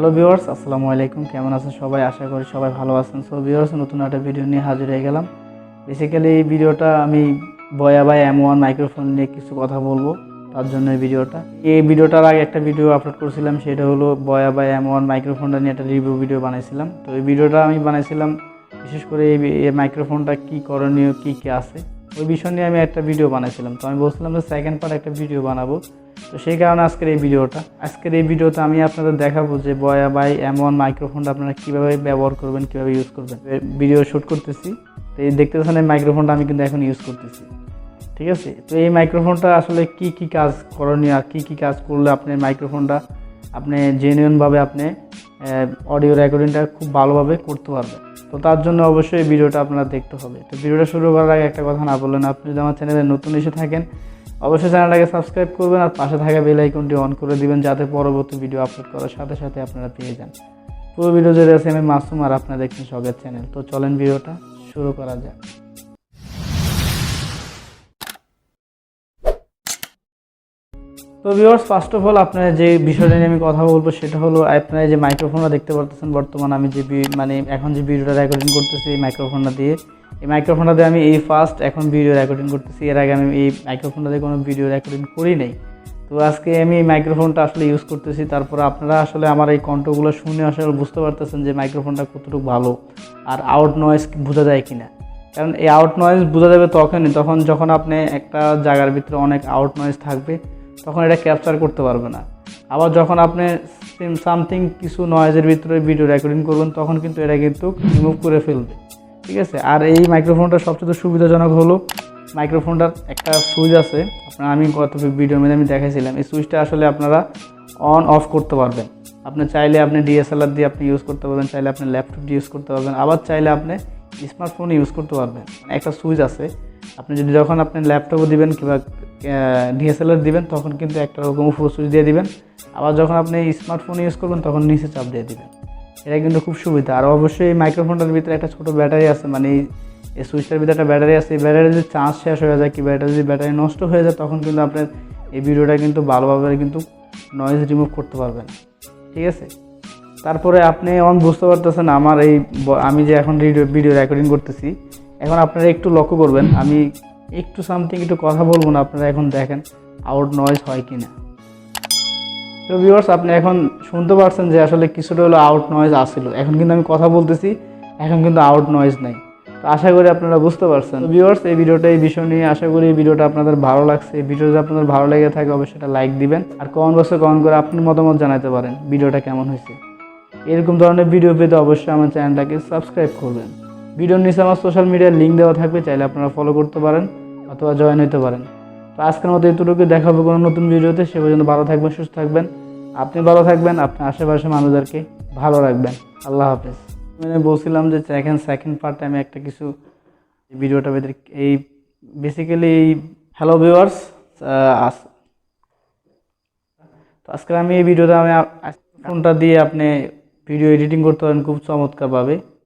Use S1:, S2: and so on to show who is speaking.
S1: Hello viewers, আসসালামু আলাইকুম। কেমন আছেন সবাই? আশা করি সবাই ভালো আছেন। সো ভিউয়ার্স, নতুন একটা ভিডিও নিয়ে হাজির হয়ে গেলাম। বেসিক্যালি এই ভিডিওটা আমি বয়া বাই M1 মাইক্রোফোন নিয়ে কিছু কথা বলবো, তার জন্য এই ভিডিওটা। এই ভিডিওটার আগে একটা ভিডিও আপলোড করেছিলাম, সেটা হলো বয়া বাই M1 মাইক্রোফোনটা নিয়ে একটা রিভিউ ভিডিও বানাইছিলাম। তো এই ভিডিওটা আমি বানাইছিলাম বিশেষ করে এই মাইক্রোফোনটা কী করণীয়, কী কী আছে ওই বিষয় নিয়ে আমি একটা ভিডিও বানাইছিলাম। তো আমি বলছিলাম যে সেকেন্ড পার্ট একটা ভিডিও বানাবো, তো সেই কারণে আজকের এই ভিডিওতে আমি আপনাদের দেখাবো যে বয়া বাই M1 মাইক্রোফোনটা আপনারা কীভাবে ব্যবহার করবেন, কীভাবে ইউজ করবেন। ভিডিও শ্যুট করতেছি, তো এই দেখতে পাচ্ছেন এই মাইক্রোফোনটা আমি কিন্তু এখন ইউজ করতেছি, ঠিক আছে। তো এই মাইক্রোফোনটা আসলে কি কি কাজ করণীয় আর কী কাজ করলে আপনি মাইক্রোফোনটা আপনি জেনুইনভাবে আপনি অডিও রেকর্ডিংটা খুব ভালোভাবে করতে পারবেন। তো তার জন্য অবশ্যই এই ভিডিওটা আপনারা দেখতে হবে। তো ভিডিওটা শুরু করার আগে একটা কথা না বললেন, আপনি যদি আমার চ্যানেলে নতুন এসে থাকেন অবশ্যই চ্যানেলটাকে সাবস্ক্রাইব করবেন আর পাশে থাকা বেল আইকনটি অন করে দিবেন, যাতে পরবর্তী ভিডিও আপলোড করার সাথে সাথে আপনারা পেয়ে যান। পুরো ভিডিও জুড়ে আছে আমি মাসুম আর আপনারা দেখছেন সকের চ্যানেল। তো চলেন ভিডিওটা শুরু করা যাক। তো ভিউয়ার্স, ফার্স্ট অফ অল আপনারা যে বিষয়টা নিয়ে আমি কথা বলবো সেটা হলো আপনারা যে মাইক্রোফোনটা দেখতে পারতেছেন বর্তমান আমি যে এখন যে ভিডিওটা রেকর্ডিং করতেছি এই মাইক্রোফোনটা দিয়ে আমি এই ফার্স্ট এখন ভিডিও রেকর্ডিং করতেছি। এর আগে আমি এই মাইক্রোফোনটা দিয়ে কোনো ভিডিও রেকর্ডিং করি নাই। তো আজকে আমি এই মাইক্রোফোনটা আসলে ইউজ করতেছি। তারপর আপনারা আসলে আমার এই কণ্ঠগুলো শুনে আসলে বুঝতে পারতেছেন যে মাইক্রোফোনটা কতটুকু ভালো আর আউট নয়েজ বোঝা যায় কিনা। কারণ এই আউট নয়েজ বোঝা যাবে তখন যখন আপনি একটা জায়গার ভিতরে অনেক আউট নয়েজ থাকবে, তখন এটা ক্যাপচার করতে পারবে না। আবার যখন আপনি সামথিং কিছু নয়েজের ভিতরে ভিডিও রেকর্ডিং করবেন তখন কিন্তু এটা কিন্তু রিমুভ করে ফেলবে, ঠিক আছে। আর এই মাইক্রোফোনটার সবচেয়ে সুবিধাজনক হলো মাইক্রোফোনটার একটা সুইচ আছে, আমি গত ভিডিওর মধ্যে আমি দেখাইছিলাম। এই সুইচটা আসলে আপনারা অন অফ করতে পারবেন। আপনি চাইলে আপনি DSLR দিয়ে আপনি ইউজ করতে পারবেন, চাইলে আপনি ল্যাপটপ দিয়ে ইউজ করতে পারবেন, আবার চাইলে আপনি স্মার্টফোন ইউজ করতে পারবেন। একটা সুইচ আছে, আপনি যদি যখন আপনি ল্যাপটপও দিবেন কিংবা DSLR দিবেন তখন কিন্তু একটা রকম উপর সুইচ দিয়ে দিবেন, আবার যখন আপনি স্মার্টফোন ইউজ করবেন তখন নিচে চাপ দিয়ে দিবেন। এটা কিন্তু খুব সুবিধা। আর অবশ্যই এই মাইক্রোফোনটার ভিতরে একটা ছোটো ব্যাটারি আছে, এই সুইচটার ভিতরে একটা ব্যাটারি আছে। এই ব্যাটারি যদি চার্জ শেষ হয়ে যায় কিংবা এটা যদি ব্যাটারি নষ্ট হয়ে যায় তখন কিন্তু আপনার এই ভিডিওটা কিন্তু ভালোভাবে কিন্তু নয়েজ রিমুভ করতে পারবেন, ঠিক আছে। তারপরে আপনি বুঝতে পারতেছেন আমি যে এখন ভিডিও রেকর্ডিং করতেছি, এখন আপনারা একটু লক্ষ্য করবেন, আমি একটু একটু কথা বলবো না, আপনারা এখন দেখেন আউট নয়েজ হয় কি না। তো ভিউয়ার্স, আপনি এখন শুনতে পারছেন যে আসলে কিছুটা হলো আউট নয়েজ আসছিল। এখন কিন্তু আমি কথা বলতেছি, এখন কিন্তু আউট নয়েজ নাই। তো আশা করি আপনারা বুঝতে পারছেন। তো ভিউয়ার্স, এই বিষয় নিয়ে আশা করি এই ভিডিওটা আপনাদের ভালো লাগছে। এই ভিডিও যদি আপনাদের ভালো লেগে থাকে অবশ্যই একটা লাইক দিবেন আর কমেন্ট বক্সে কমেন্ট করে আপনার মতামত জানাতে পারেন ভিডিওটা কেমন হয়েছে। এরকম ধরনের ভিডিও পেতে অবশ্যই আমার চ্যানেলটাকে সাবস্ক্রাইব করবেন। ভিডিওর নিচে আমার সোশ্যাল মিডিয়ার লিঙ্ক দেওয়া থাকবে, চাইলে আপনারা ফলো করতে পারেন অথবা জয়েন হতে পারেন। তো আজকের মতো এতটুকু, দেখাবো কোনো নতুন ভিডিওতে। সে পর্যন্ত ভালো থাকবেন, সুস্থ থাকবেন, আপনি ভালো থাকবেন, আপনার আশেপাশে মানুষদেরকে ভালো রাখবেন। আল্লাহ হাফেজ। আমি বলছিলাম যে সেকেন্ড পার্টে আমি একটা কিছু ভিডিওটা এই বেসিক্যালি হ্যালো ভিউয়ার্স, তো আজকে আমি এই ভিডিওতে ফোনটা দিয়ে আপনি ভিডিও এডিটিং করতে পারেন খুব চমৎকারভাবে।